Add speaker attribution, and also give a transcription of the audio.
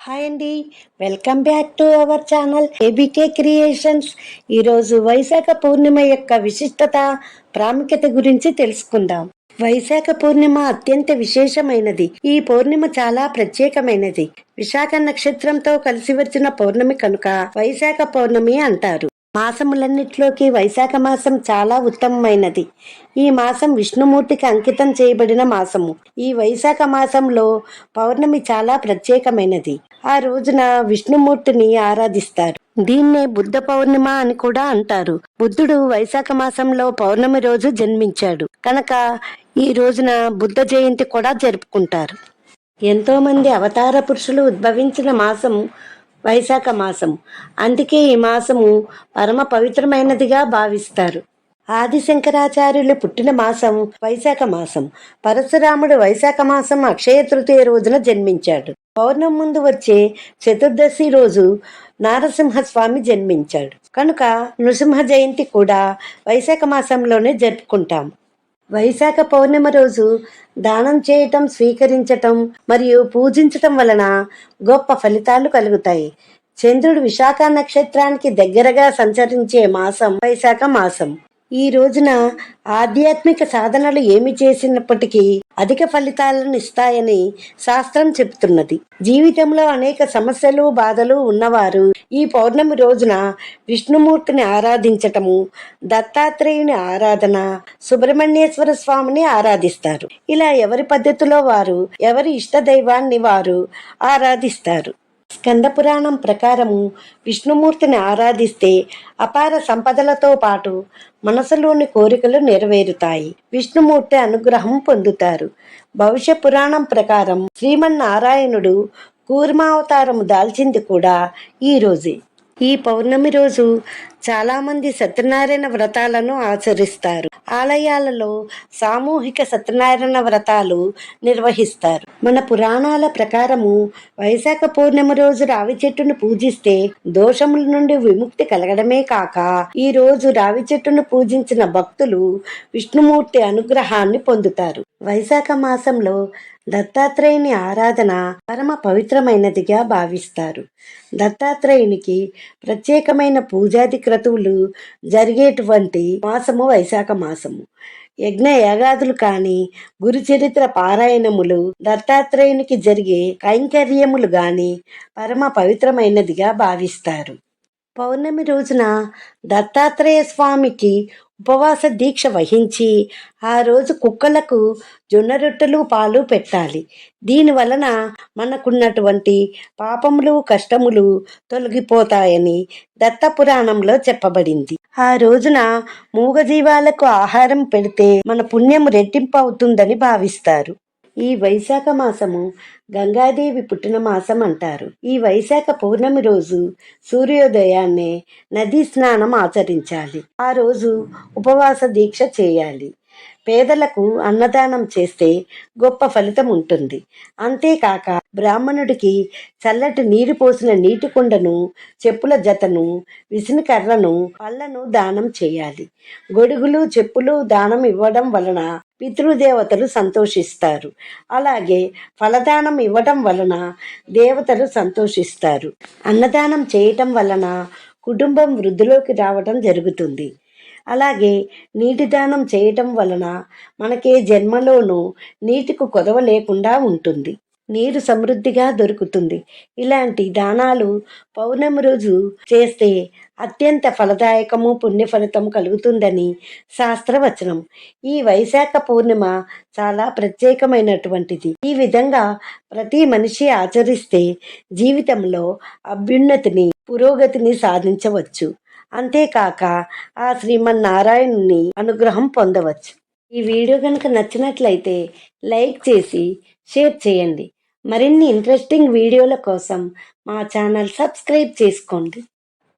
Speaker 1: Hi అండి, welcome back to our channel ABK creations. ఈరోజు వైశాఖ పూర్ణిమ యొక్క విశిష్టత, ప్రాముఖ్యత గురించి తెలుసుకుందాం. వైశాఖ పూర్ణిమ అత్యంత విశేషమైనది. ఈ పూర్ణిమ చాలా ప్రత్యేకమైనది. విశాఖ నక్షత్రంతో కలిసి వచ్చిన పౌర్ణమి కనుక వైశాఖ పౌర్ణమి అంటారు. మాసములన్నిటిలోకి వైశాఖ మాసం చాలా ఉత్తమమైనది. ఈ మాసం విష్ణుమూర్తికి అంకితం చేయబడిన మాసము. ఈ వైశాఖ మాసంలో పౌర్ణమి చాలా ప్రత్యేకమైనది. ఆ రోజున విష్ణుమూర్తిని ఆరాధిస్తారు. దీన్నే బుద్ధ పౌర్ణిమ అని కూడా అంటారు. బుద్ధుడు వైశాఖ మాసంలో పౌర్ణమి రోజు జన్మించాడు కనుక ఈ రోజున బుద్ధ జయంతి కూడా జరుపుకుంటారు. ఎంతో మంది అవతార పురుషులు ఉద్భవించిన మాసం వైశాఖ మాసం. అందుకే ఈ మాసము పరమ పవిత్రమైనదిగా భావిస్తారు. ఆది శంకరాచార్యులు పుట్టిన మాసం వైశాఖ మాసం. పరశురాముడు వైశాఖ మాసం అక్షయ తృతీయ రోజున జన్మించాడు. పౌర్ణమి ముందు వచ్చే చతుర్దశి రోజు నారసింహస్వామి జన్మించాడు కనుక నృసింహ జయంతి కూడా వైశాఖ మాసంలోనే జరుపుకుంటాం. వైశాఖ పౌర్ణమి రోజు దానం చేయటం, స్వీకరించటం మరియు పూజించటం వలన గొప్ప ఫలితాలు కలుగుతాయి. చంద్రుడు విశాఖ నక్షత్రానికి దగ్గరగా సంచరించే మాసం వైశాఖ మాసం. ఈ రోజున ఆధ్యాత్మిక సాధనలు ఏమి చేసినప్పటికీ అధిక ఫలితాలను ఇస్తాయని శాస్త్రం చెబుతున్నది. జీవితంలో అనేక సమస్యలు, బాధలు ఉన్నవారు ఈ పౌర్ణమి రోజున విష్ణుమూర్తిని ఆరాధించటము, దత్తాత్రేయుని ఆరాధన, సుబ్రహ్మణ్యేశ్వర స్వామిని ఆరాధిస్తారు. ఇలా ఎవరి పద్ధతిలో వారు, ఎవరి ఇష్ట దైవాన్ని వారు ఆరాధిస్తారు. స్కంద పురాణం ప్రకారము విష్ణుమూర్తిని ఆరాధిస్తే అపార సంపదలతో పాటు మనసులోని కోరికలు నెరవేరుతాయి. విష్ణుమూర్తి అనుగ్రహం పొందుతారు. భవిష్య పురాణం ప్రకారం శ్రీమన్నారాయణుడు కూర్మావతారము దాల్చింది కూడా ఈ రోజే. ఈ పౌర్ణమి రోజు చాలామంది సత్యనారాయణ వ్రతాలను ఆచరిస్తారు. ఆలయాలలో సామూహిక సత్యనారాయణ వ్రతాలు నిర్వహిస్తారు. మన పురాణాల ప్రకారము వైశాఖ పౌర్ణమి రోజు రావి చెట్టును పూజిస్తే దోషముల నుండి విముక్తి కలగడమే కాక ఈ రోజు రావి చెట్టును పూజించిన భక్తులు విష్ణుమూర్తి అనుగ్రహాన్ని పొందుతారు. వైశాఖ మాసంలో దత్తాత్రేయుని ఆరాధన పరమ పవిత్రమైనదిగా భావిస్తారు. దత్తాత్రేయునికి ప్రత్యేకమైన పూజాది క్రతువులు జరిగేటువంటి మాసము వైశాఖ మాసము. యజ్ఞ యాగాదులు కాని, గురు చరిత్ర పారాయణములు, దత్తాత్రేయునికి జరిగే కైంకర్యములు గాని పరమ పవిత్రమైనదిగా భావిస్తారు. పౌర్ణమి రోజున దత్తాత్రేయ స్వామికి ఉపవాస దీక్ష వహించి ఆ రోజు కుక్కలకు జొన్న రొట్టెలు, పాలు పెట్టాలి. దీని వలన మనకున్నటువంటి పాపములు, కష్టములు తొలగిపోతాయని దత్త పురాణంలో చెప్పబడింది. ఆ రోజున మూగజీవాలకు ఆహారం పెడితే మన పుణ్యం రెట్టింపు అవుతుందని భావిస్తారు. ఈ వైశాఖ మాసము గంగాదేవి పుట్టిన మాసం అంటారు. ఈ వైశాఖ పౌర్ణమి రోజు సూర్యోదయాన్నే నదీ స్నానం ఆచరించాలి. ఆ రోజు ఉపవాస దీక్ష చేయాలి. పేదలకు అన్నదానం చేస్తే గొప్ప ఫలితం ఉంటుంది. అంతేకాక బ్రాహ్మణుడికి చల్లటి నీరు పోసిన నీటి కుండను, చెప్పుల జతను, విసిన కర్రను, పళ్ళను దానం చేయాలి. గొడుగులు, చెప్పులు దానం ఇవ్వడం వలన పితృదేవతలు సంతోషిస్తారు. అలాగే ఫలదానం ఇవ్వడం వలన దేవతలు సంతోషిస్తారు. అన్నదానం చేయటం వలన కుటుంబం వృద్ధిలోకి రావడం జరుగుతుంది. అలాగే నీటి దానం చేయటం వలన మనకే జన్మలోనూ నీటికి కొదవ లేకుండా ఉంటుంది. నీరు సమృద్ధిగా దొరుకుతుంది. ఇలాంటి దానాలు పౌర్ణమి రోజు చేస్తే అత్యంత ఫలదాయకము, పుణ్య ఫలితం కలుగుతుందని శాస్త్రవచనం. ఈ వైశాఖ పూర్ణిమ చాలా ప్రత్యేకమైనటువంటిది. ఈ విధంగా ప్రతి మనిషి ఆచరిస్తే జీవితంలో అభ్యున్నతిని, పురోగతిని సాధించవచ్చు. అంతేకాక ఆ శ్రీమన్నారాయణుని అనుగ్రహం పొందవచ్చు. ఈ వీడియో కనుక నచ్చినట్లయితే లైక్ చేసి షేర్ చేయండి. మరిన్ని ఇంట్రెస్టింగ్ వీడియోల కోసం మా ఛానల్ సబ్స్క్రైబ్ చేసుకోండి.